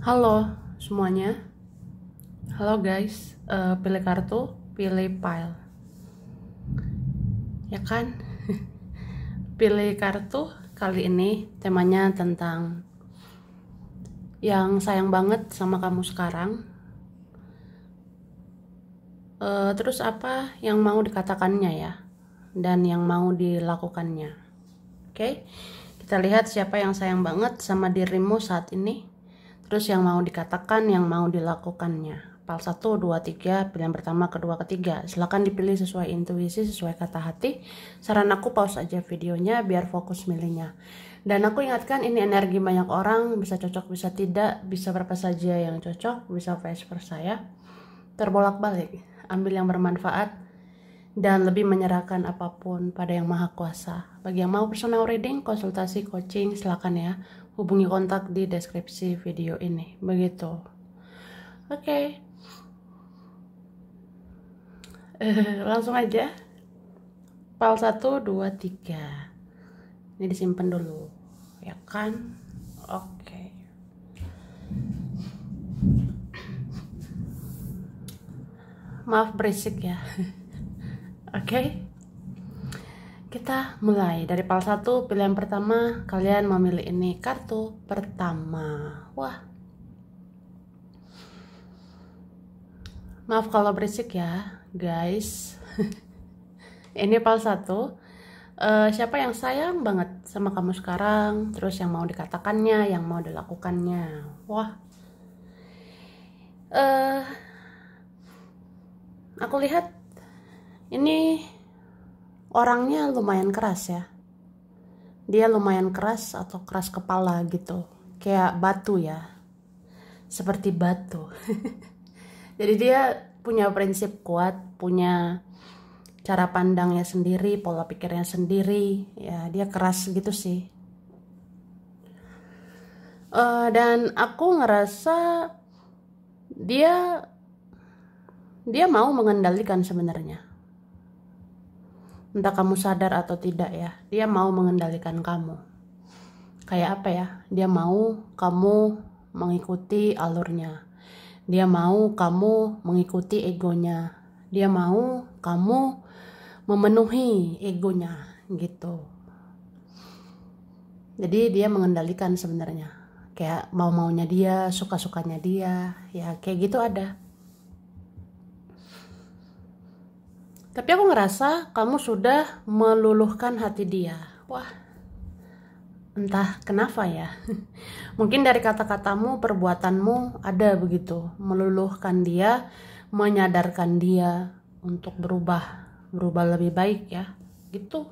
Halo semuanya, halo guys. Pilih kartu, pilih pile, ya kan? Pilih kartu kali ini temanya tentang yang sayang banget sama kamu sekarang. Terus apa yang mau dikatakannya ya, dan yang mau dilakukannya. Oke, kita lihat siapa yang sayang banget sama dirimu saat ini. Terus yang mau dikatakan, yang mau dilakukannya. Pal 1, 2, 3, pilihan pertama, kedua, ketiga. Silahkan dipilih sesuai intuisi, sesuai kata hati. Saran aku pause aja videonya biar fokus milihnya. Dan aku ingatkan ini energi banyak orang, bisa cocok, bisa tidak, bisa berapa saja yang cocok, bisa vice versa ya. Terbolak-balik, ambil yang bermanfaat dan lebih menyerahkan apapun pada yang maha kuasa. Bagi yang mau personal reading, konsultasi, coaching, silakan ya. Hubungi kontak di deskripsi video ini. Begitu. Oke. Langsung aja. Pal 1, 2, 3. Ini disimpan dulu. Ya kan? Oke. Maaf berisik ya. Oke. Kita mulai dari pal 1, pilihan pertama. Kalian memilih ini kartu pertama. Wah. Maaf kalau berisik ya, guys. Ini pal 1. Siapa yang sayang banget sama kamu sekarang, terus yang mau dikatakannya, yang mau dilakukannya. Wah. Aku lihat ini orangnya lumayan keras ya. Dia lumayan keras atau keras kepala gitu. Kayak batu ya. Seperti batu. Jadi dia punya prinsip kuat, punya cara pandangnya sendiri, pola pikirnya sendiri. Ya, dia keras gitu sih. Dan aku ngerasa dia mau mengendalikan sebenarnya. Entah kamu sadar atau tidak ya, dia mau mengendalikan kamu. Kayak apa ya? Dia mau kamu mengikuti alurnya. Dia mau kamu mengikuti egonya. Dia mau kamu memenuhi egonya gitu. Jadi dia mengendalikan sebenarnya. Kayak mau-maunya dia, suka-sukanya dia, ya kayak gitu ada. Tapi aku ngerasa kamu sudah meluluhkan hati dia. Wah, entah kenapa ya. Mungkin dari kata-katamu, perbuatanmu ada begitu. Meluluhkan dia, menyadarkan dia untuk berubah lebih baik ya. Gitu.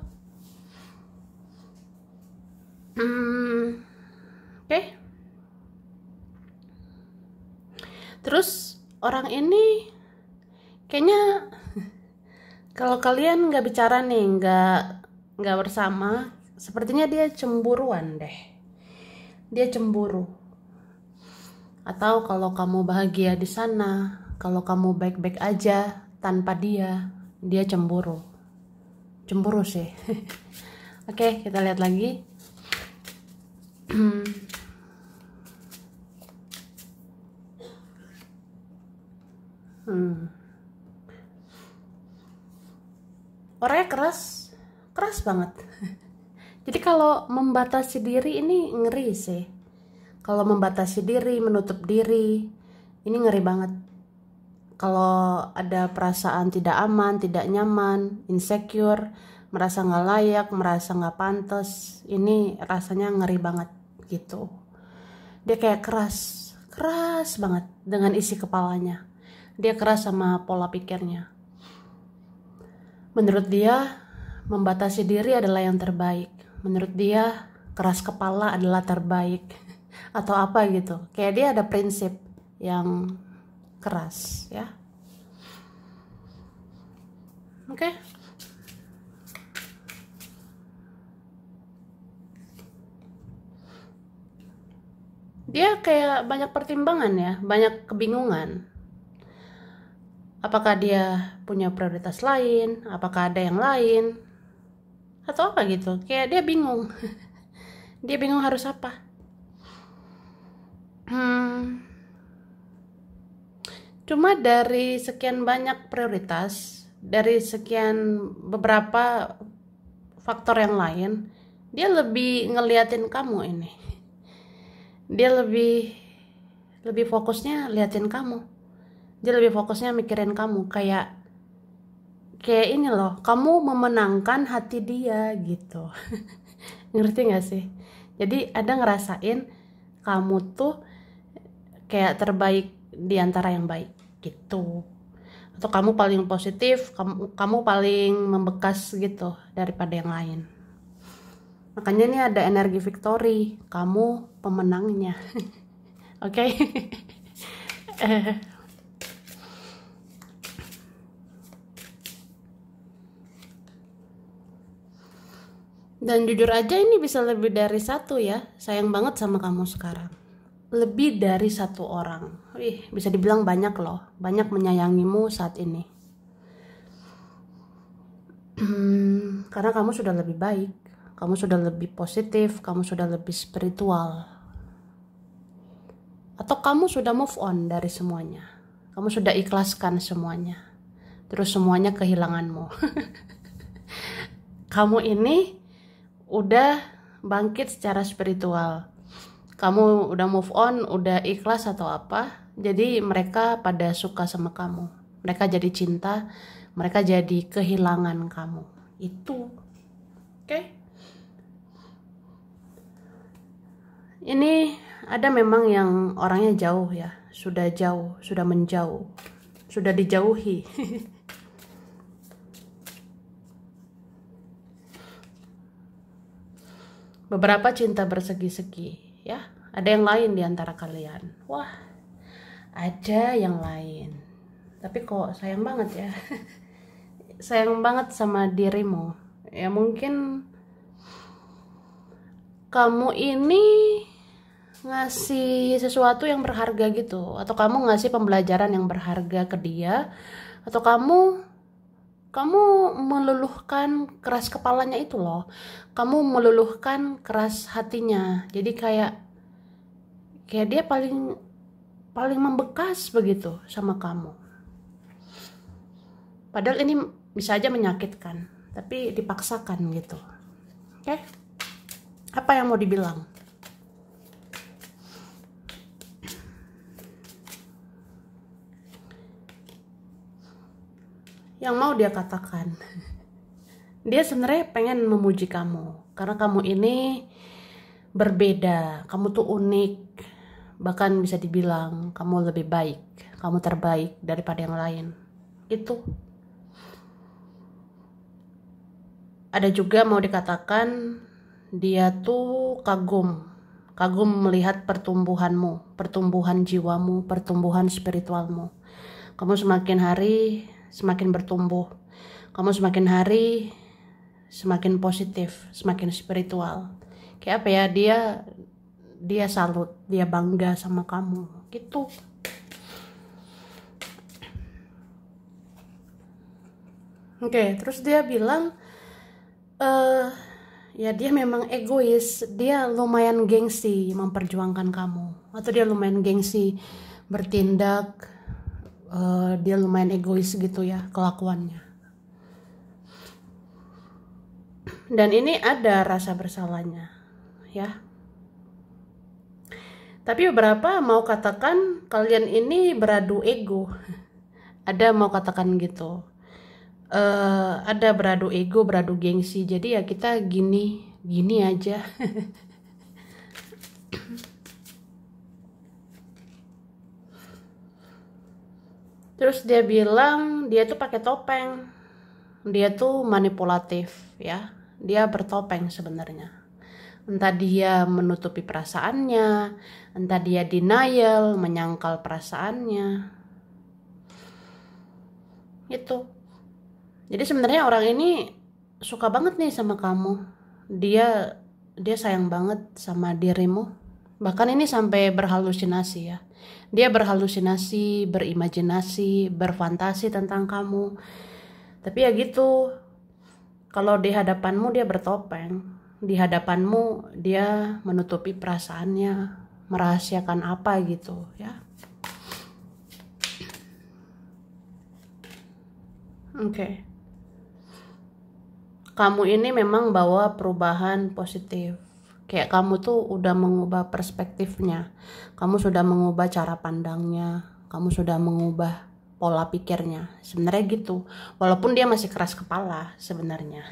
Oke. Terus orang ini kayaknya kalau kalian nggak bicara nih, nggak bersama, sepertinya dia cemburuan deh. Dia cemburu. Atau kalau kamu bahagia di sana, kalau kamu baik-baik aja tanpa dia, dia cemburu. Cemburu sih. Oke, kita lihat lagi. Orangnya keras banget. Jadi kalau membatasi diri ini ngeri sih. Kalau membatasi diri, menutup diri, ini ngeri banget. Kalau ada perasaan tidak aman, tidak nyaman, insecure, merasa nggak layak, merasa nggak pantas, ini rasanya ngeri banget gitu. Dia kayak keras banget dengan isi kepalanya. Dia keras sama pola pikirnya. Menurut dia, membatasi diri adalah yang terbaik. Menurut dia, keras kepala adalah terbaik. Atau apa gitu. Kayak dia ada prinsip yang keras ya. Oke. Dia kayak banyak pertimbangan ya, banyak kebingungan. Apakah dia punya prioritas lain? Apakah ada yang lain? Atau apa gitu? Kayak dia bingung. Dia bingung harus apa. Hmm, cuma dari sekian banyak prioritas, dari sekian beberapa faktor yang lain, dia lebih ngeliatin kamu ini. Dia lebih fokusnya liatin kamu. Dia lebih fokusnya mikirin kamu, kayak ini loh, kamu memenangkan hati dia gitu. Ngerti gak sih? Jadi ada ngerasain kamu tuh kayak terbaik di antara yang baik gitu. Atau kamu paling positif, kamu paling membekas gitu daripada yang lain. Makanya ini ada energi victory, kamu pemenangnya. Oke. Dan jujur aja ini bisa lebih dari satu ya. Sayang banget sama kamu sekarang. Lebih dari satu orang. Wih, bisa dibilang banyak loh. Banyak menyayangimu saat ini. Karena kamu sudah lebih baik. Kamu sudah lebih positif. Kamu sudah lebih spiritual. Atau kamu sudah move on dari semuanya. Kamu sudah ikhlaskan semuanya. Terus semuanya kehilanganmu. Kamu ini udah bangkit secara spiritual. Kamu udah move on, udah ikhlas atau apa. Jadi mereka pada suka sama kamu. Mereka jadi cinta, mereka jadi kehilangan kamu. Itu. Oke? Ini ada memang yang orangnya jauh ya. Sudah jauh, sudah menjauh. Sudah dijauhi. Beberapa cinta bersegi-segi ya. Ada yang lain di antara kalian. Wah, ada yang lain. Tapi kok sayang banget ya. Sayang banget sama dirimu. Ya mungkin kamu ini ngasih sesuatu yang berharga gitu, atau kamu ngasih pembelajaran yang berharga ke dia, atau kamu meluluhkan keras kepalanya itu loh. Kamu meluluhkan keras hatinya. Jadi kayak dia paling membekas begitu sama kamu. Padahal ini bisa aja menyakitkan, tapi dipaksakan gitu. Oke? Apa yang mau dibilang? Yang mau dia katakan, dia sebenarnya pengen memuji kamu karena kamu ini berbeda, kamu tuh unik, bahkan bisa dibilang kamu lebih baik, kamu terbaik daripada yang lain. Itu ada juga mau dikatakan dia tuh kagum melihat pertumbuhanmu, pertumbuhan jiwamu, pertumbuhan spiritualmu. Kamu semakin hari semakin bertumbuh. Kamu semakin hari semakin positif, semakin spiritual. Kayak apa ya, dia salut, dia bangga sama kamu gitu. Oke, terus dia bilang ya dia memang egois, dia lumayan gengsi memperjuangkan kamu, atau dia lumayan gengsi bertindak, dia lumayan egois gitu ya kelakuannya. Dan ini ada rasa bersalahnya ya. Tapi beberapa mau katakan kalian ini beradu ego. Ada mau katakan gitu. Ada beradu ego, beradu gengsi. Jadi ya kita gini aja. Terus dia bilang dia tuh pakai topeng. Dia tuh manipulatif ya. Dia bertopeng sebenarnya. Entah dia menutupi perasaannya, entah dia denial, menyangkal perasaannya. Gitu. Jadi sebenarnya orang ini suka banget nih sama kamu. Dia sayang banget sama dirimu. Bahkan ini sampai berhalusinasi ya. Dia berhalusinasi, berimajinasi, berfantasi tentang kamu. Tapi ya gitu. Kalau di hadapanmu dia bertopeng, di hadapanmu dia menutupi perasaannya, merahasiakan apa gitu ya. Oke. Kamu ini memang bawa perubahan positif. Kayak kamu tuh udah mengubah perspektifnya. Kamu sudah mengubah cara pandangnya. Kamu sudah mengubah pola pikirnya. Sebenarnya gitu. Walaupun dia masih keras kepala sebenarnya.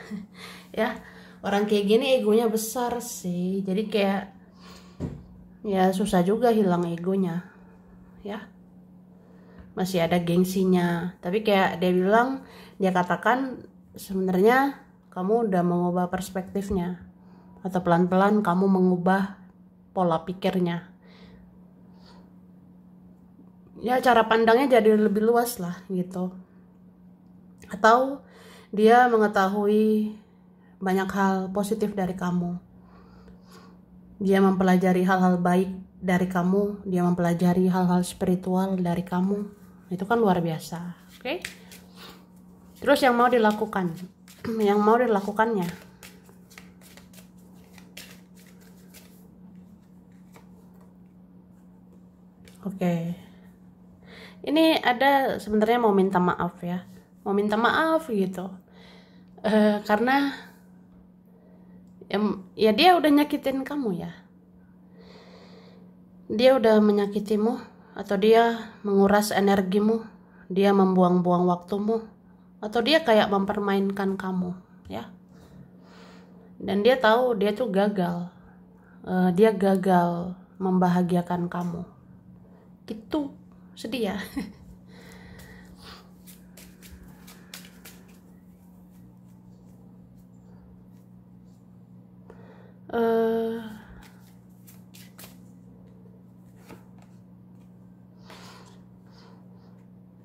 Ya, orang kayak gini egonya besar sih. Jadi kayak ya susah juga hilang egonya. Ya. Masih ada gengsinya. Tapi kayak dia katakan sebenarnya kamu udah mengubah perspektifnya, atau pelan-pelan kamu mengubah pola pikirnya. Ya cara pandangnya jadi lebih luas lah gitu. Atau dia mengetahui banyak hal positif dari kamu. Dia mempelajari hal-hal baik dari kamu. Dia mempelajari hal-hal spiritual dari kamu. Itu kan luar biasa. Oke? Terus yang mau dilakukan, yang mau dilakukannya. Oke. Ini ada sebenarnya mau minta maaf ya. Mau minta maaf gitu. Karena ya dia udah nyakitin kamu ya. Dia udah menyakitimu, atau dia menguras energimu, dia membuang-buang waktumu, atau dia kayak mempermainkan kamu ya. Dan dia tahu dia tuh gagal. Dia gagal membahagiakan kamu. Gitu, sedih ya.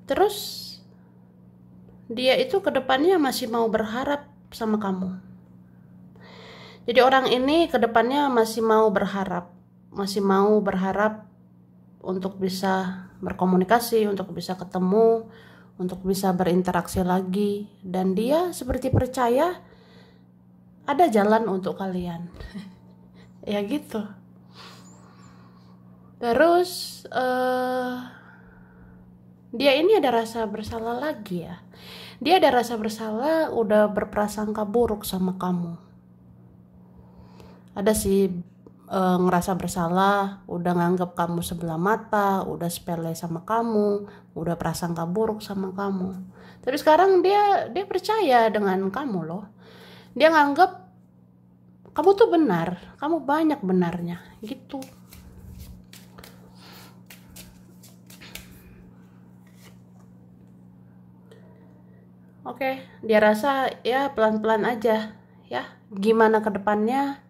Terus dia itu kedepannya masih mau berharap sama kamu. Jadi orang ini kedepannya masih mau berharap untuk bisa berkomunikasi, untuk bisa ketemu, untuk bisa berinteraksi lagi. Dan dia seperti percaya ada jalan untuk kalian. Ya gitu. Terus dia ini ada rasa bersalah lagi ya. Dia ada rasa bersalah, udah berprasangka buruk sama kamu. Ada sih ngerasa bersalah, udah nganggap kamu sebelah mata, udah sepele sama kamu, udah prasangka buruk sama kamu. Tapi sekarang dia percaya dengan kamu loh. Dia nganggap kamu tuh benar, kamu banyak benarnya gitu. Oke, dia rasa ya pelan-pelan aja ya. Gimana ke depannya?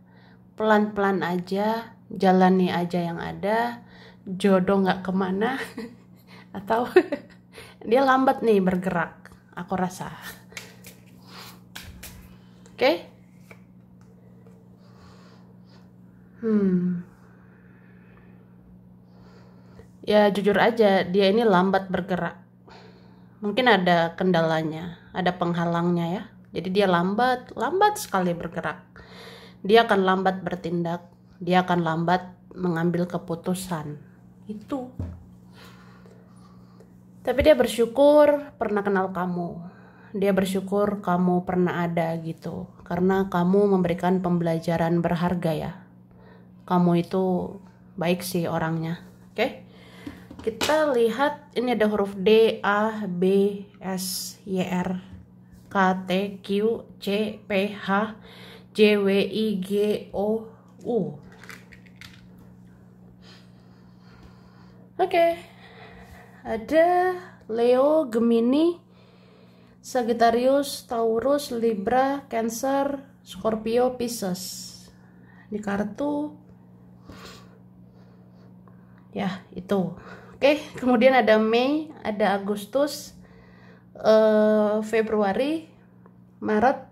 Pelan-pelan aja, jalani aja yang ada. Jodoh nggak kemana. Atau dia lambat nih bergerak, aku rasa. Oke? Ya jujur aja, dia ini lambat bergerak. Mungkin ada kendalanya, ada penghalangnya ya. Jadi dia lambat sekali bergerak. Dia akan lambat bertindak, dia akan lambat mengambil keputusan. Itu. Tapi dia bersyukur pernah kenal kamu. Dia bersyukur kamu pernah ada gitu. Karena kamu memberikan pembelajaran berharga ya. Kamu itu baik sih orangnya. Oke? Kita lihat ini ada huruf D, A, B, S, Y, R, K, T, Q, C, P, H, J, W, I, G, O, U. Oke. Ada Leo, Gemini, Sagittarius, Taurus, Libra, Cancer, Scorpio, Pisces. Di kartu ya itu. Oke, kemudian ada Mei, ada Agustus, Februari, Maret,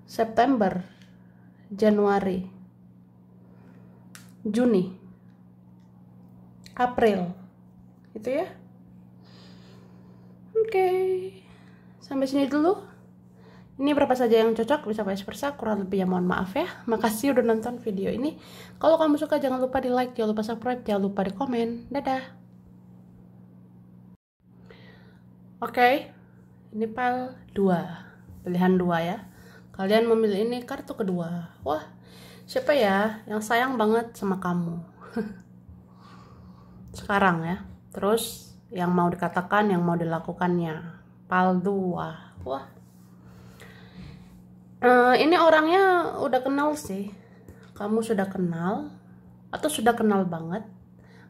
September, Januari, Juni, April. Gitu ya. Oke. Sampai sini dulu. Ini berapa saja yang cocok, bisa vice versa, kurang lebih ya mohon maaf ya. Makasih udah nonton video ini. Kalau kamu suka jangan lupa di like, jangan lupa subscribe, jangan lupa di komen. Dadah. Oke, ini file 2, pilihan 2 ya. Kalian memilih ini kartu kedua. Wah, siapa ya yang sayang banget sama kamu? Sekarang ya. Terus yang mau dikatakan, yang mau dilakukannya. File 2. Wah. Ini orangnya udah kenal sih. Kamu sudah kenal atau sudah kenal banget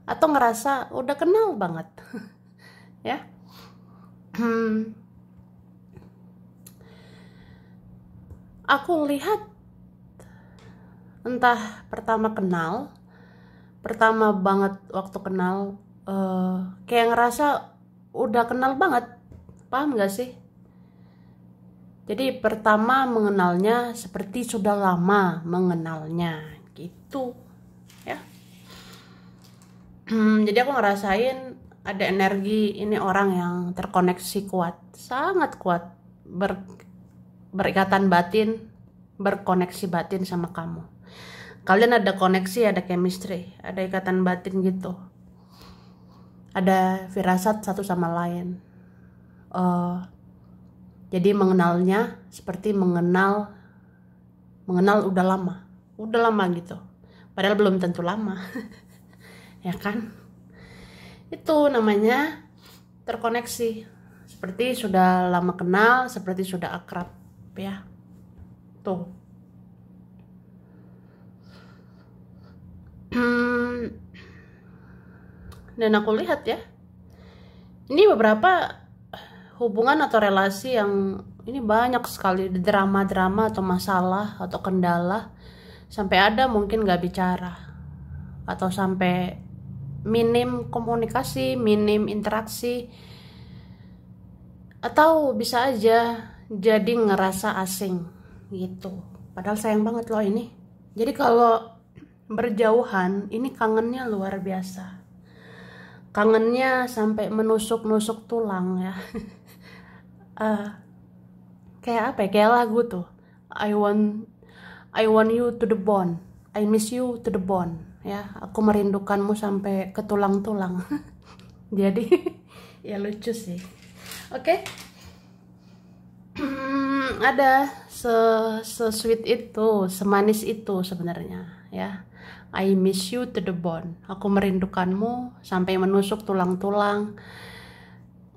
atau ngerasa udah kenal banget. Ya. Aku lihat entah pertama banget waktu kenal, kayak ngerasa udah kenal banget. Paham gak sih? Jadi pertama mengenalnya seperti sudah lama mengenalnya gitu ya. Jadi aku ngerasain ada energi ini orang yang terkoneksi kuat, sangat kuat, berikatan batin, berkoneksi batin sama kamu. Kalian ada koneksi, ada chemistry, ada ikatan batin gitu, ada firasat satu sama lain. Jadi mengenalnya seperti mengenal udah lama gitu. Padahal belum tentu lama. Ya kan? Itu namanya terkoneksi. Seperti sudah lama kenal, seperti sudah akrab ya. Tuh. Dan aku lihat ya, ini beberapa hubungan atau relasi yang ini banyak sekali drama-drama atau masalah atau kendala, sampai ada mungkin gak bicara atau sampai minim komunikasi, minim interaksi, atau bisa aja jadi ngerasa asing gitu. Padahal sayang banget loh ini. Jadi kalau berjauhan ini kangennya luar biasa, kangennya sampai menusuk-nusuk tulang ya. Kayak apa ya, kayak lagu tuh, I want you to the bone, I miss you to the bone ya, aku merindukanmu sampai ke tulang-tulang. Jadi ya lucu sih. Oke. Ada sweet itu, semanis itu sebenarnya ya. I miss you to the bone, aku merindukanmu sampai menusuk tulang-tulang.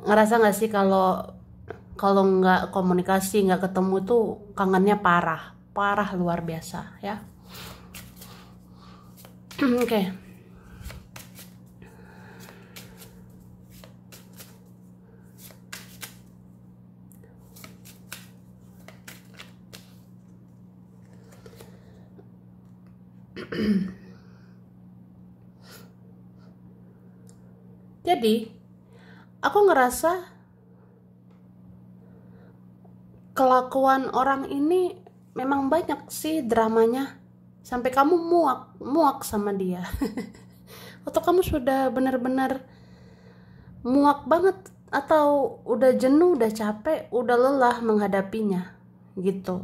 Ngerasa gak sih kalau nggak komunikasi, nggak ketemu tuh kangennya parah luar biasa ya. Oke. Jadi aku ngerasa kelakuan orang ini memang banyak sih dramanya, sampai kamu muak sama dia. Atau kamu sudah benar-benar muak banget, atau udah jenuh, udah capek, udah lelah menghadapinya gitu.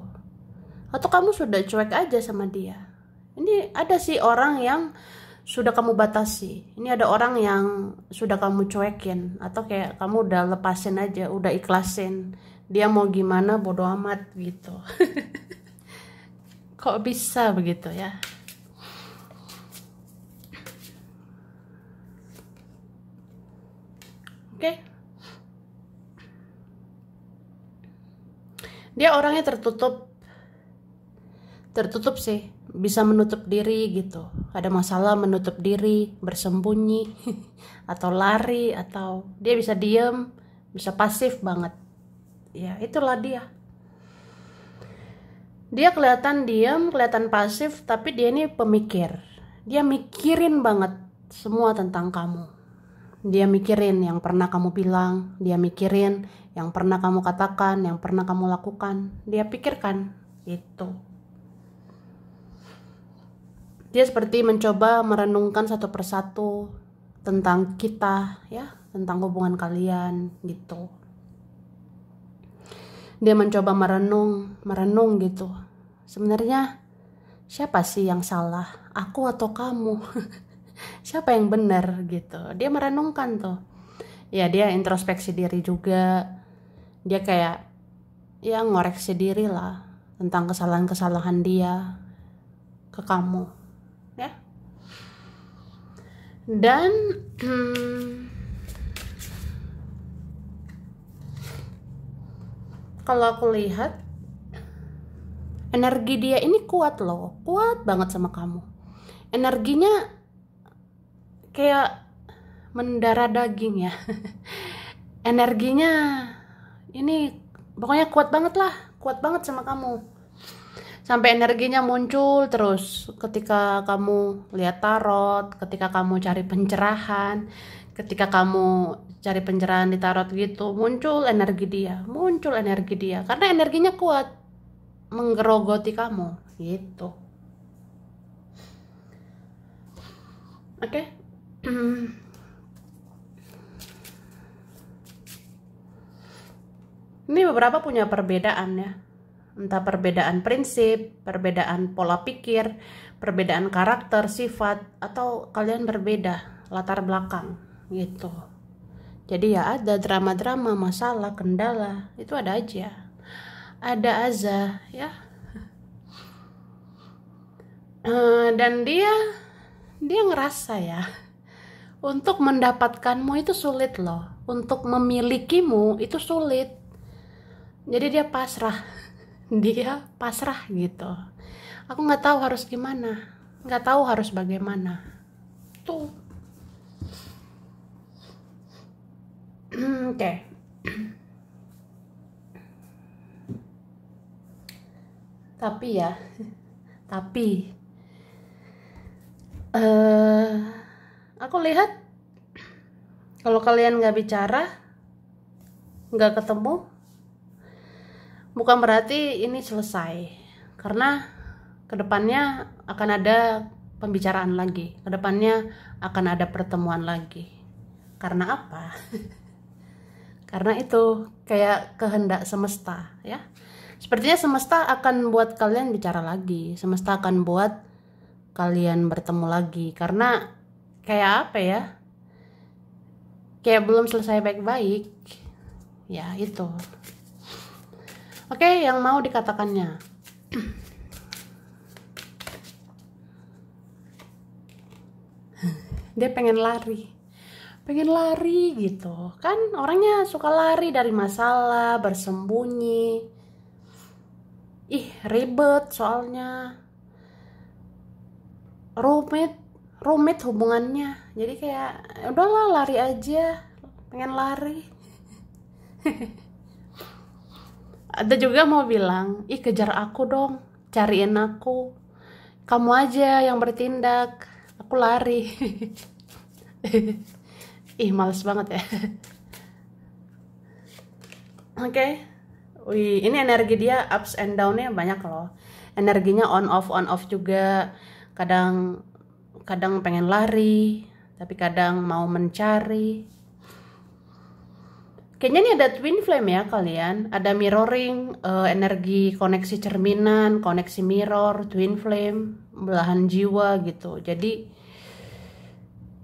Atau kamu sudah cuek aja sama dia. Ini ada sih orang yang sudah kamu batasi, ini ada orang yang sudah kamu cuekin, atau kayak kamu udah lepasin aja, udah ikhlasin, dia mau gimana bodo amat gitu. Kok bisa begitu ya? Oke. Dia orangnya tertutup sih, bisa menutup diri gitu. Ada masalah menutup diri, bersembunyi, atau lari, atau dia bisa diem, bisa pasif banget. Ya itulah dia. Dia kelihatan diam, kelihatan pasif, tapi dia ini pemikir. Dia mikirin banget semua tentang kamu. Dia mikirin yang pernah kamu bilang, dia mikirin yang pernah kamu katakan, yang pernah kamu lakukan. Dia pikirkan itu. Dia seperti mencoba merenungkan satu persatu tentang kita ya, tentang hubungan kalian gitu. Dia mencoba merenung gitu. Sebenarnya siapa sih yang salah? Aku atau kamu? Siapa yang benar gitu. Dia merenungkan tuh. Ya dia introspeksi diri juga. Dia kayak ya ngoreksi diri lah tentang kesalahan-kesalahan dia ke kamu. Ya. Dan kalau aku lihat energi dia ini kuat loh, kuat banget sama kamu. Energinya kayak mendarah daging ya. Energinya ini pokoknya kuat banget lah, kuat banget sama kamu. Sampai energinya muncul terus ketika kamu lihat tarot, ketika kamu cari pencerahan, ketika kamu cari pencerahan di tarot gitu, muncul energi dia, karena energinya kuat menggerogoti kamu gitu. Oke. Ini beberapa punya perbedaan ya. Entah perbedaan prinsip, perbedaan pola pikir, perbedaan karakter, sifat, atau kalian berbeda latar belakang gitu. Jadi ya ada drama-drama, masalah, kendala, itu ada aja. Ada aja ya. Dan dia ngerasa ya, untuk mendapatkanmu itu sulit loh. Untuk memilikimu itu sulit. Jadi dia pasrah. Dia pasrah gitu. Aku nggak tahu harus gimana, nggak tahu harus bagaimana. Tuh. Oke. Tapi ya, aku lihat kalau kalian nggak bicara, nggak ketemu, bukan berarti ini selesai, karena kedepannya akan ada pembicaraan lagi, kedepannya akan ada pertemuan lagi. Karena apa? Karena itu kayak kehendak semesta ya. Sepertinya semesta akan buat kalian bicara lagi, semesta akan buat kalian bertemu lagi, karena kayak apa ya, kayak belum selesai baik-baik ya itu. Oke, yang mau dikatakannya. Dia pengen lari gitu kan, orangnya suka lari dari masalah, bersembunyi. Ribet soalnya, rumit hubungannya, jadi kayak udahlah lari aja, pengen lari. Ada juga mau bilang, kejar aku dong, cariin aku, kamu aja yang bertindak, aku lari. Males banget ya. Oke. Wih, ini energi dia ups and down-nya banyak loh. Energinya on off juga. Kadang pengen lari, tapi kadang mau mencari. Kayaknya ini ada twin flame ya kalian. Ada mirroring, energi koneksi cerminan, koneksi mirror, twin flame, belahan jiwa gitu. Jadi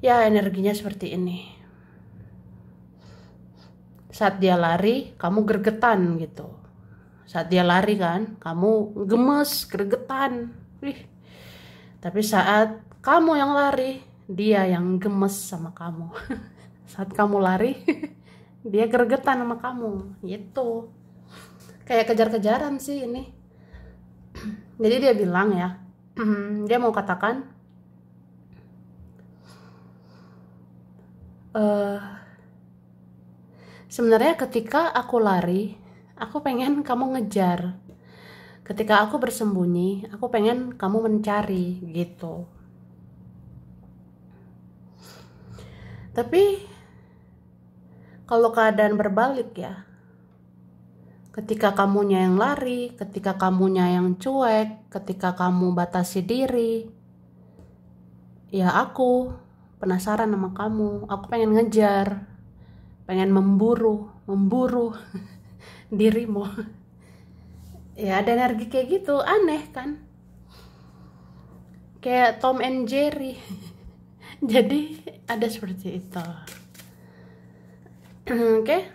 ya energinya seperti ini. Saat dia lari, kamu gregetan gitu. Saat dia lari kan, kamu gemes, gregetan. Tapi saat kamu yang lari, dia yang gemes sama kamu. Saat kamu lari, dia gregetan sama kamu. Gitu. Kayak kejar-kejaran sih ini. Jadi dia bilang ya, dia mau katakan, sebenarnya ketika aku lari, aku pengen kamu ngejar. Ketika aku bersembunyi, aku pengen kamu mencari gitu. Tapi kalau keadaan berbalik ya, ketika kamunya yang lari, ketika kamunya yang cuek, ketika kamu batasi diri, ya aku penasaran sama kamu, aku pengen ngejar, pengen memburu dirimu. Ya ada energi kayak gitu, aneh kan, kayak Tom and Jerry. Jadi ada seperti itu. Oke,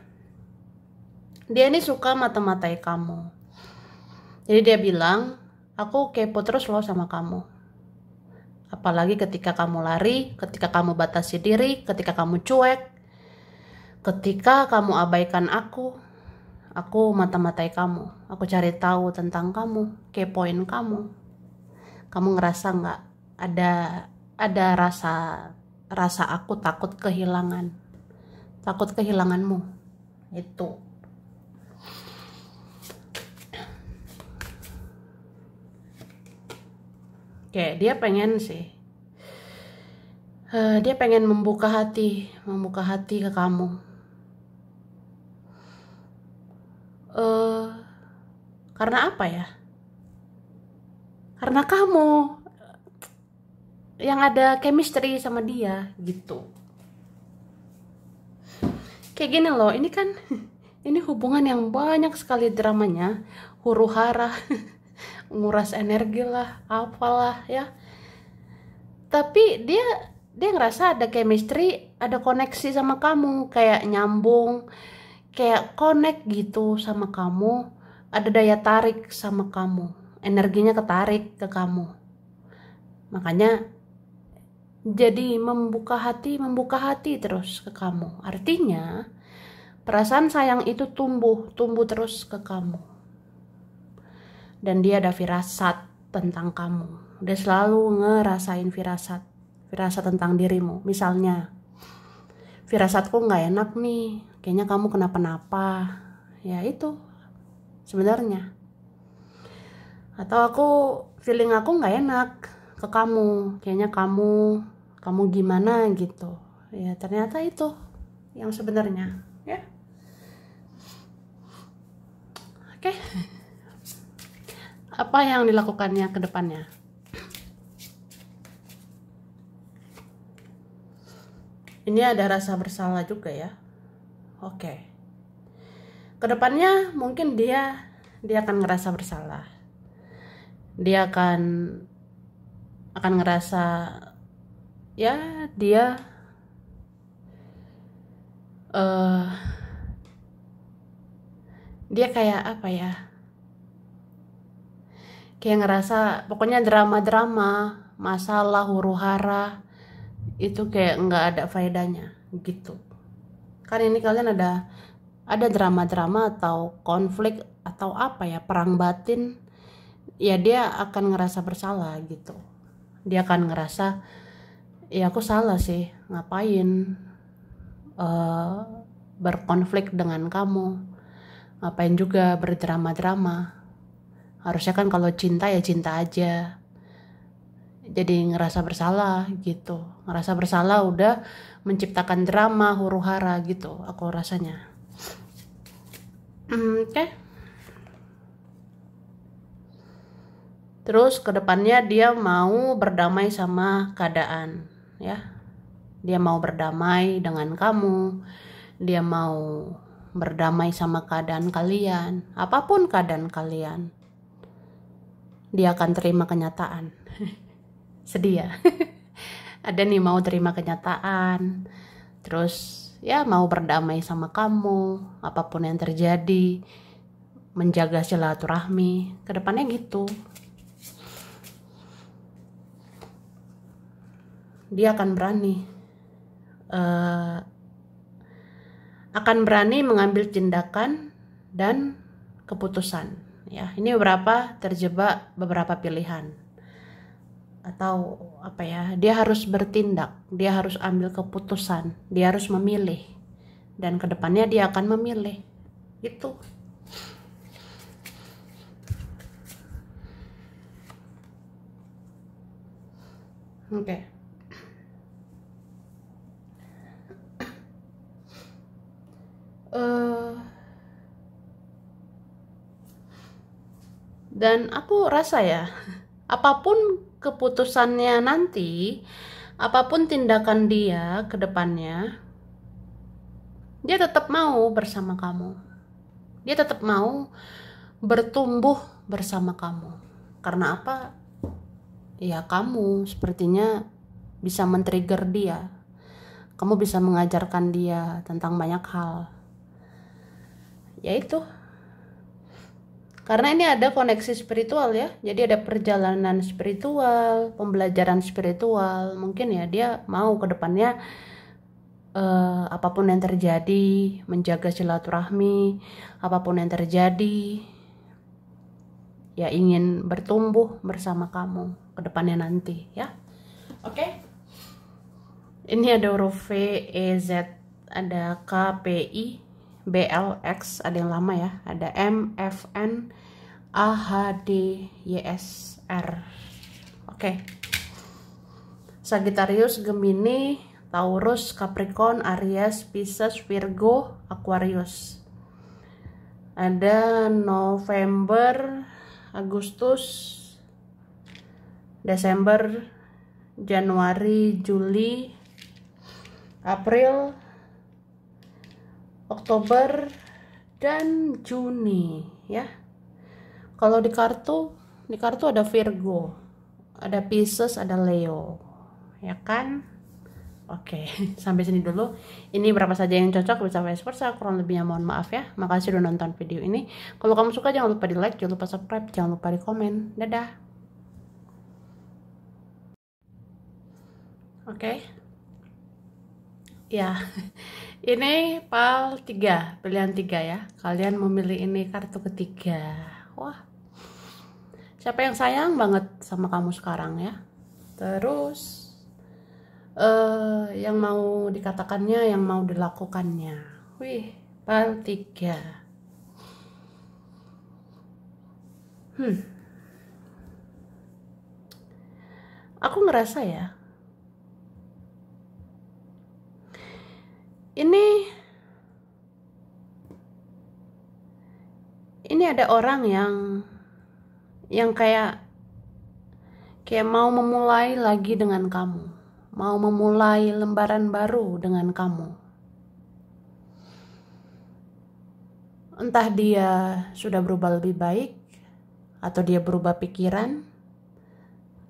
dia ini suka mata-matai kamu. Jadi dia bilang, aku kepo terus loh sama kamu. Apalagi ketika kamu lari, ketika kamu batasi diri, ketika kamu cuek, ketika kamu abaikan aku mata-matai kamu. Aku cari tahu tentang kamu, kepoin kamu. Kamu ngerasa nggak ada rasa aku takut kehilanganmu itu. Kayak dia pengen sih, dia pengen membuka hati ke kamu. Karena apa ya? Karena kamu yang ada chemistry sama dia gitu. Kayak gini loh, ini kan ini hubungan yang banyak sekali dramanya, huru hara, nguras energi lah, apalah ya. Tapi dia ngerasa ada chemistry, ada koneksi sama kamu, kayak nyambung, kayak connect gitu sama kamu, ada daya tarik sama kamu, energinya ketarik ke kamu. Makanya jadi membuka hati terus ke kamu. Artinya perasaan sayang itu tumbuh terus ke kamu. Dan dia ada firasat tentang kamu. Dia selalu ngerasain firasat tentang dirimu. Misalnya, firasatku nggak enak nih, kayaknya kamu kenapa-napa. Ya itu sebenarnya. Atau feeling aku nggak enak ke kamu, kayaknya kamu gimana gitu. Ya ternyata itu yang sebenarnya ya. Oke. Apa yang dilakukannya ke depannya? Ini ada rasa bersalah juga ya. Oke. Kedepannya mungkin dia akan ngerasa bersalah. Dia akan ngerasa ya dia dia kayak apa ya? Kayak ngerasa pokoknya drama-drama, masalah, huru-hara itu kayak nggak ada faedahnya gitu. Kan ini kalian ada drama-drama atau konflik atau apa ya, perang batin. Ya dia akan ngerasa bersalah gitu. Dia akan ngerasa ya aku salah sih, ngapain berkonflik dengan kamu, ngapain juga berdrama-drama. Harusnya kan kalau cinta ya cinta aja. Jadi ngerasa bersalah gitu, ngerasa bersalah udah menciptakan drama huru hara gitu aku rasanya. Oke. Terus kedepannya dia mau berdamai sama keadaan ya. Dia mau berdamai dengan kamu, dia mau berdamai sama keadaan kalian, apapun keadaan kalian. Dia akan terima kenyataan. Sedih ya. Ada nih mau terima kenyataan, terus ya mau berdamai sama kamu, apapun yang terjadi, menjaga silaturahmi, kedepannya gitu. Dia akan berani mengambil tindakan dan keputusan. Ya, ini terjebak beberapa pilihan. Atau apa ya, dia harus bertindak, dia harus ambil keputusan, dia harus memilih, dan kedepannya dia akan memilih gitu. Oke. Dan aku rasa ya, apapun keputusannya nanti, apapun tindakan dia ke depannya, dia tetap mau bersama kamu. Dia tetap mau bertumbuh bersama kamu. Karena apa? Ya kamu sepertinya bisa men-trigger dia. Kamu bisa mengajarkan dia tentang banyak hal. Yaitu karena ini ada koneksi spiritual ya. Jadi ada perjalanan spiritual, pembelajaran spiritual. Mungkin ya dia mau ke depannya apapun yang terjadi, menjaga silaturahmi, apapun yang terjadi, ya ingin bertumbuh bersama kamu ke depannya nanti ya. Oke. Ini ada huruf V, E, Z, ada K, P, I, B, L, X, ada yang lama ya, ada M, F, N, A, H, D, Y, S, R. Oke. Sagittarius, Gemini, Taurus, Capricorn, Aries, Pisces, Virgo, Aquarius. Ada November, Agustus, Desember, Januari, Juli, April, Oktober, dan Juni ya. Kalau di kartu ada Virgo, ada Pisces, ada Leo, ya kan? Oke, sampai sini dulu. Ini berapa saja yang cocok, bisa vice versa. Kurang lebihnya mohon maaf ya. Makasih udah nonton video ini. Kalau kamu suka jangan lupa di like, jangan lupa subscribe, jangan lupa di komen. Dadah. Oke. Ya, ini PAL 3, pilihan 3 ya. Kalian memilih ini kartu ketiga. Wah, siapa yang sayang banget sama kamu sekarang ya? Terus yang mau dikatakannya, yang mau dilakukannya. Wih, PAL 3. Aku ngerasa ya, ini ada orang yang kayak mau memulai lagi dengan kamu, mau memulai lembaran baru dengan kamu. Entah dia sudah berubah lebih baik, atau dia berubah pikiran,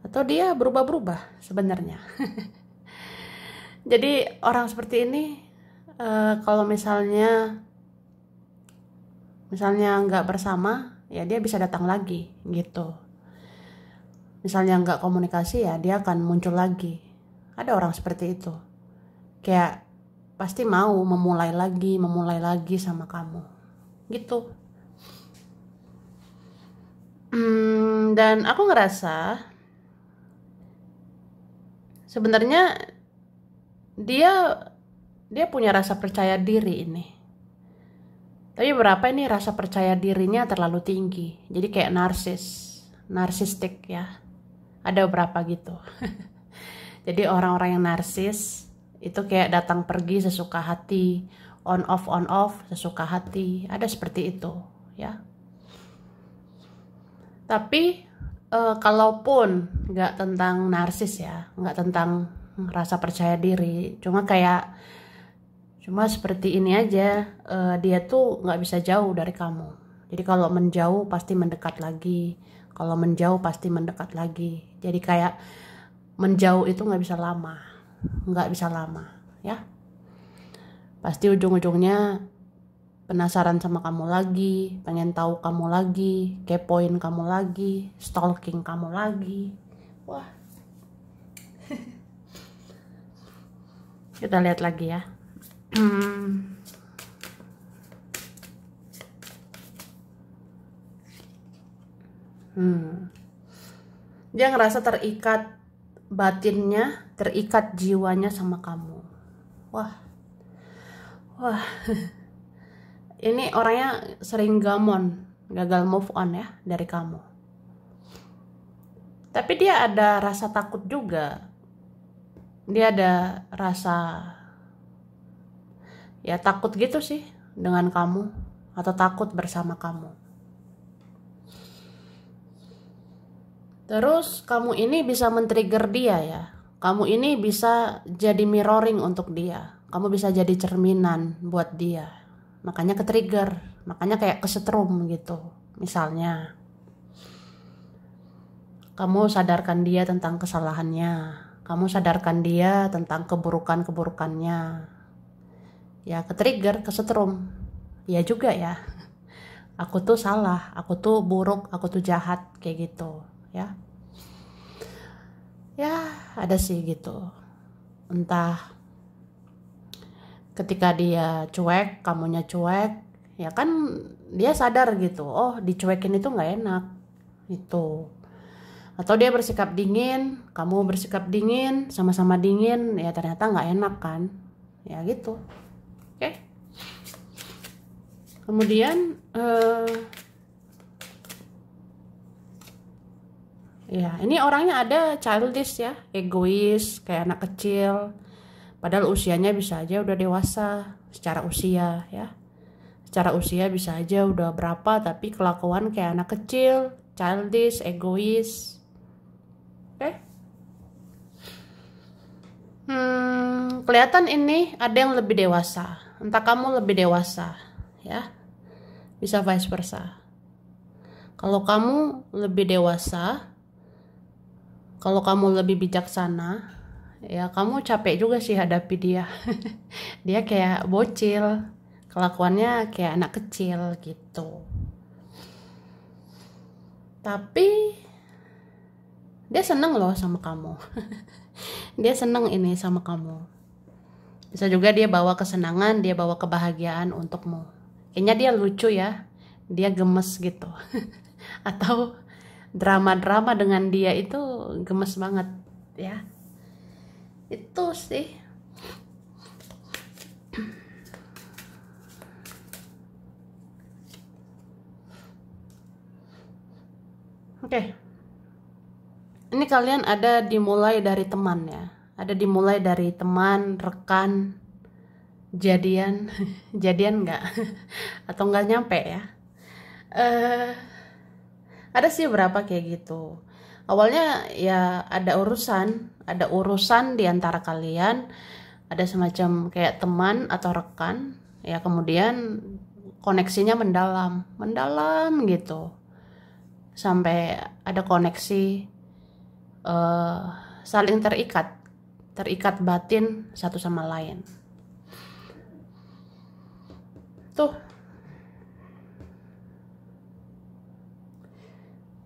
atau dia berubah-berubah sebenarnya. Jadi orang seperti ini kalau misalnya nggak bersama, ya dia bisa datang lagi gitu. Misalnya nggak komunikasi, ya dia akan muncul lagi. Ada orang seperti itu, kayak pasti mau memulai lagi sama kamu gitu. Dan aku ngerasa sebenarnya dia punya rasa percaya diri ini. Tapi berapa ini rasa percaya dirinya terlalu tinggi. Jadi kayak narsistik ya. Ada beberapa gitu. Jadi orang-orang yang narsis itu kayak datang pergi sesuka hati, on off sesuka hati. Ada seperti itu ya. Tapi kalaupun nggak tentang narsis ya, nggak tentang rasa percaya diri, cuma seperti ini aja, dia tuh nggak bisa jauh dari kamu. Jadi kalau menjauh pasti mendekat lagi, kalau menjauh pasti mendekat lagi. Jadi kayak menjauh itu nggak bisa lama ya. Pasti ujung-ujungnya penasaran sama kamu lagi, pengen tahu kamu lagi, kepoin kamu lagi, stalking kamu lagi. Wah. Kita lihat lagi ya. Dia ngerasa terikat batinnya, terikat jiwanya sama kamu. Wah. Ini orangnya sering gagal move on ya dari kamu. Tapi dia ada rasa takut juga. Dia ada rasa ya takut gitu sih dengan kamu, atau takut bersama kamu. Terus kamu ini bisa men-trigger dia ya. Kamu ini bisa jadi mirroring untuk dia. Kamu bisa jadi cerminan buat dia. Makanya ke-trigger, makanya kayak kesetrum gitu misalnya. Kamu sadarkan dia tentang kesalahannya. Kamu sadarkan dia tentang keburukan-keburukannya. Ya, ke-trigger, kesetrum. Ya juga ya. Aku tuh salah, aku tuh buruk, aku tuh jahat, kayak gitu, ya. Ya, ada sih gitu. Entah ketika dia cuek, kamunya cuek, ya kan dia sadar gitu. Oh, dicuekin itu nggak enak, gitu. Atau dia bersikap dingin, kamu bersikap dingin, sama-sama dingin, ya ternyata nggak enak kan, ya gitu. Oke. Kemudian ya ini orangnya ada childish ya, egois, kayak anak kecil. Padahal usianya bisa aja udah dewasa secara usia ya. Secara usia bisa aja udah berapa, tapi kelakuan kayak anak kecil, childish, egois. Oke. Kelihatan ini ada yang lebih dewasa. Entah kamu lebih dewasa ya. Bisa vice versa. Kalau kamu lebih dewasa, kalau kamu lebih bijaksana, ya kamu capek juga sih hadapi dia. Dia kayak bocil, kelakuannya kayak anak kecil gitu. Tapi dia seneng loh sama kamu. Dia seneng ini sama kamu. Bisa juga dia bawa kesenangan, dia bawa kebahagiaan untukmu. Kayaknya dia lucu ya, dia gemes gitu. Atau drama-drama dengan dia itu gemes banget ya. Itu sih. Oke. Ini kalian ada dimulai dari teman ya. Ada dimulai dari teman, rekan, jadian. Jadian enggak? Atau enggak nyampe ya? Ada sih berapa kayak gitu. Awalnya ya ada urusan di antara kalian, ada semacam kayak teman atau rekan, ya kemudian koneksinya mendalam gitu, sampai ada koneksi, saling terikat batin satu sama lain. Tuh.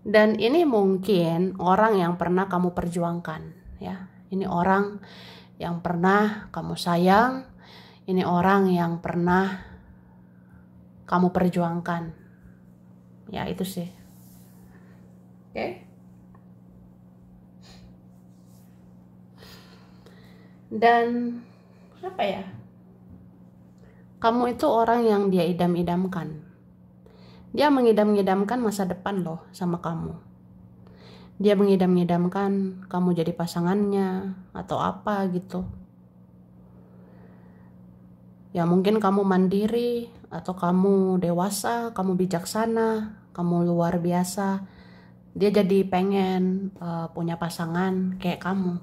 Dan ini mungkin orang yang pernah kamu perjuangkan ya. Ini orang yang pernah kamu sayang, ini orang yang pernah kamu perjuangkan. Ya, itu sih. Oke. Dan apa ya? Kamu itu orang yang dia idam-idamkan. Dia mengidam-idamkan masa depan loh sama kamu. Dia mengidam-idamkan kamu jadi pasangannya atau apa gitu. Ya mungkin kamu mandiri atau kamu dewasa, kamu bijaksana, kamu luar biasa. Dia jadi pengen punya pasangan kayak kamu.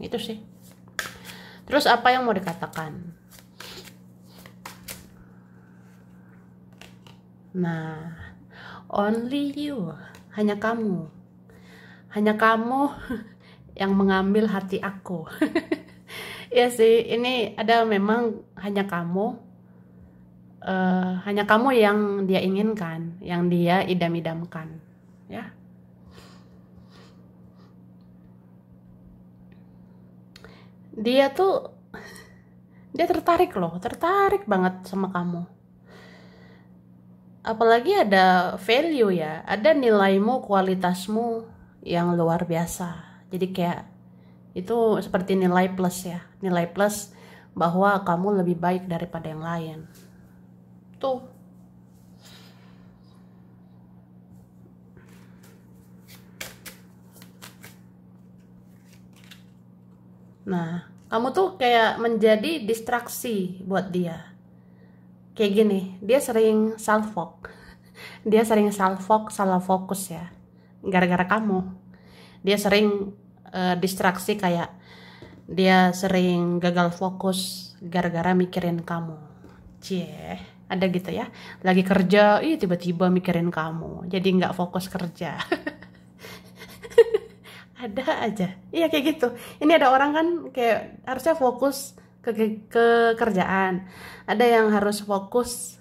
Itu sih. Terus apa yang mau dikatakan? Nah, only you, hanya kamu yang mengambil hati aku. Ya sih, ini ada memang hanya kamu yang dia inginkan, yang dia idam-idamkan, ya. Dia tertarik banget sama kamu. Apalagi ada value ya, ada nilaimu, kualitasmu yang luar biasa. Jadi kayak itu seperti nilai plus ya, nilai plus bahwa kamu lebih baik daripada yang lain. Tuh. Nah, kamu tuh kayak menjadi distraksi buat dia. Kayak gini, dia sering salah fokus ya, gara-gara kamu. Dia sering distraksi, kayak dia sering gagal fokus gara-gara mikirin kamu. Cie, ada gitu ya, lagi kerja, tiba-tiba mikirin kamu, jadi nggak fokus kerja. Ada aja. Iya kayak gitu. Ini ada orang kan kayak harusnya fokus ke kerjaan. Ada yang harus fokus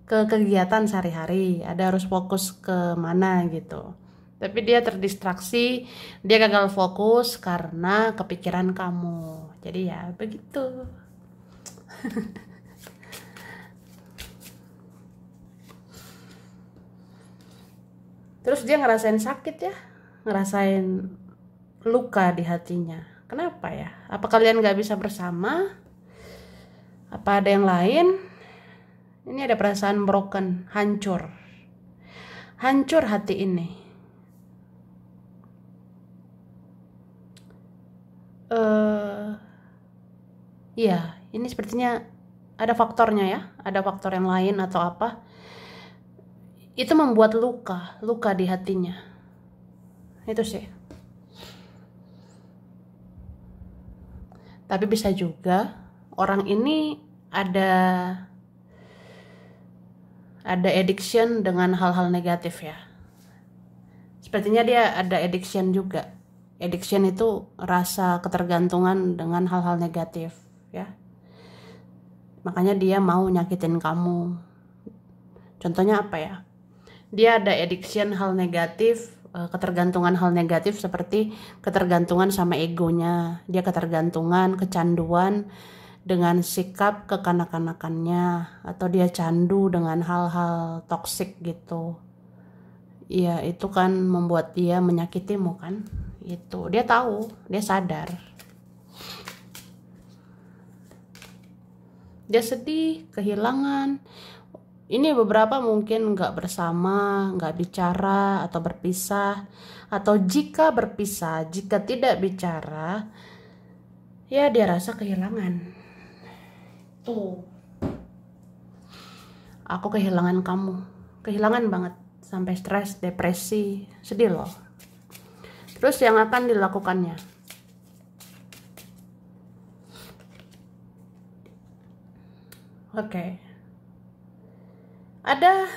ke kegiatan sehari-hari. Ada harus fokus ke mana gitu. Tapi dia terdistraksi, dia gagal fokus karena kepikiran kamu. Jadi ya begitu. Terus dia ngerasain sakit ya, ngerasain luka di hatinya. Kenapa ya? Apa kalian gak bisa bersama? Apa ada yang lain? Ini ada perasaan broken, hancur. Hancur hati ini. Iya, ini sepertinya ada faktornya ya. Ada faktor yang lain atau apa. Itu membuat luka di hatinya. Itu sih. Tapi bisa juga orang ini ada addiction dengan hal-hal negatif ya. Sepertinya dia ada addiction juga. Addiction itu rasa ketergantungan dengan hal-hal negatif ya. Makanya dia mau nyakitin kamu. Contohnya apa ya? Dia ada addiction hal negatif, ketergantungan hal negatif seperti ketergantungan sama egonya. Dia ketergantungan, kecanduan dengan sikap kekanak-kanakannya, atau dia candu dengan hal-hal toksik gitu. Iya, itu kan membuat dia menyakitimu kan? Itu dia tahu, dia sadar. Dia sedih, kehilangan. Ini beberapa mungkin nggak bersama, nggak bicara atau berpisah, atau jika berpisah, jika tidak bicara, ya dia rasa kehilangan. Tuh, aku kehilangan kamu, kehilangan banget, sampai stres, depresi, sedih loh. Terus yang akan dilakukannya? Oke. Ada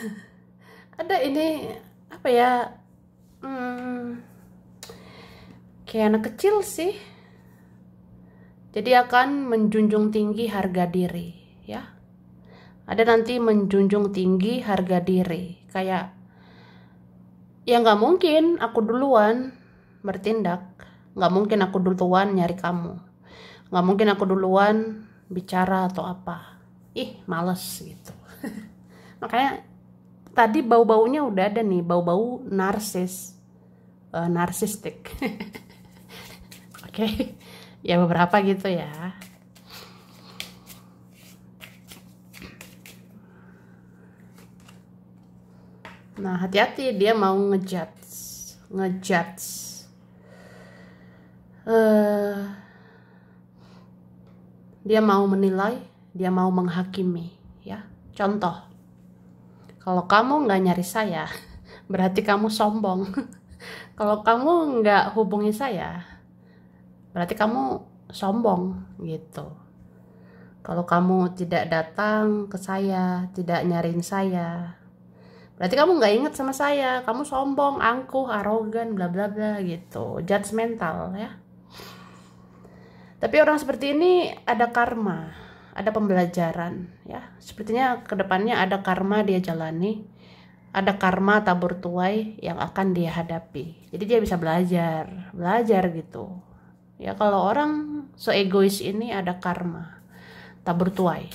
ini apa ya? Kayak anak kecil sih. Jadi akan menjunjung tinggi harga diri, ya. Ada nanti menjunjung tinggi harga diri, kayak ya nggak mungkin aku duluan bertindak, nggak mungkin aku duluan nyari kamu, nggak mungkin aku duluan bicara atau apa. Ih, males gitu. Makanya tadi bau-baunya udah ada nih, bau-bau narsistik. Oke. Ya beberapa gitu ya. Nah, hati-hati, dia mau ngejudge. Dia mau menilai, dia mau menghakimi ya. Contoh, kalau kamu nggak nyari saya, berarti kamu sombong. Kalau kamu nggak hubungi saya, berarti kamu sombong gitu. Kalau kamu tidak datang ke saya, tidak nyariin saya, berarti kamu nggak inget sama saya, kamu sombong, angkuh, arogan, bla bla bla gitu, judgmental ya. Tapi orang seperti ini ada karma, ada pembelajaran ya. Sepertinya kedepannya ada karma dia jalani, ada karma tabur tuai yang akan dia hadapi. Jadi dia bisa belajar gitu. Ya kalau orang seegois ini ada karma tabur tuai.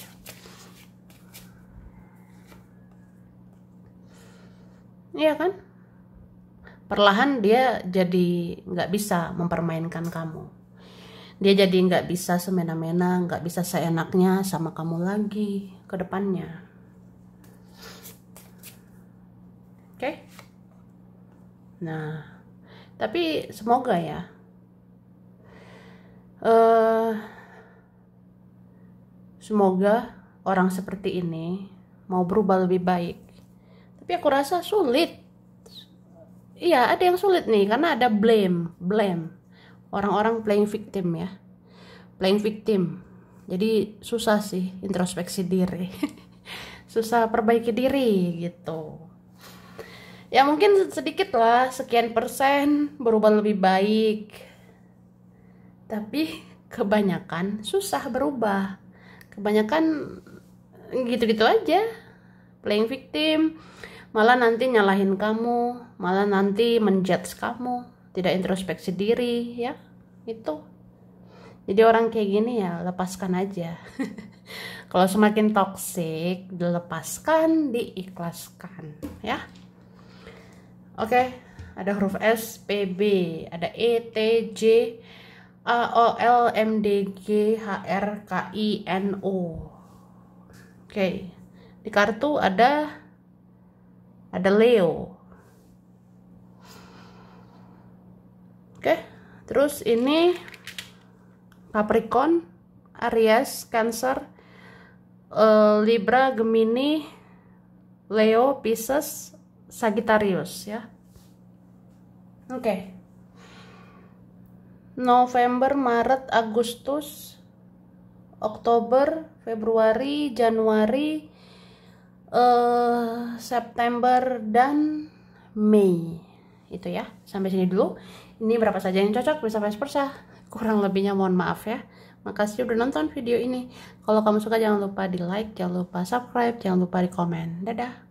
Iya kan? Perlahan dia jadi nggak bisa mempermainkan kamu. Dia jadi nggak bisa semena-mena, nggak bisa seenaknya sama kamu lagi ke depannya. Oke? Nah, tapi semoga ya. Semoga orang seperti ini mau berubah lebih baik. Tapi aku rasa sulit. Iya, ada yang sulit nih karena ada blame. Orang-orang playing victim ya. Playing victim. Jadi susah sih introspeksi diri. Susah perbaiki diri gitu. Ya mungkin sedikit lah, sekian persen berubah lebih baik. Tapi kebanyakan susah berubah. Kebanyakan gitu-gitu aja. Playing victim, malah nanti nyalahin kamu, malah nanti menjudge kamu, tidak introspeksi diri, ya. Itu. Jadi orang kayak gini ya lepaskan aja. Kalau semakin toksik, dilepaskan, diikhlaskan, ya. Oke, ada huruf S, P, B, ada E, T, J, A, O, L, M, D, G, H, R, K, I, N, O. Oke, di kartu ada Leo. Oke, terus ini Capricorn, Aries, Cancer, Libra, Gemini, Leo, Pisces, Sagittarius, ya. Oke. November, Maret, Agustus, Oktober, Februari, Januari, September, dan Mei. Itu ya. Sampai sini dulu. Ini berapa saja yang cocok, bisa vice versa. Kurang lebihnya mohon maaf ya. Makasih udah nonton video ini. Kalau kamu suka jangan lupa di like, jangan lupa subscribe, jangan lupa di komen. Dadah.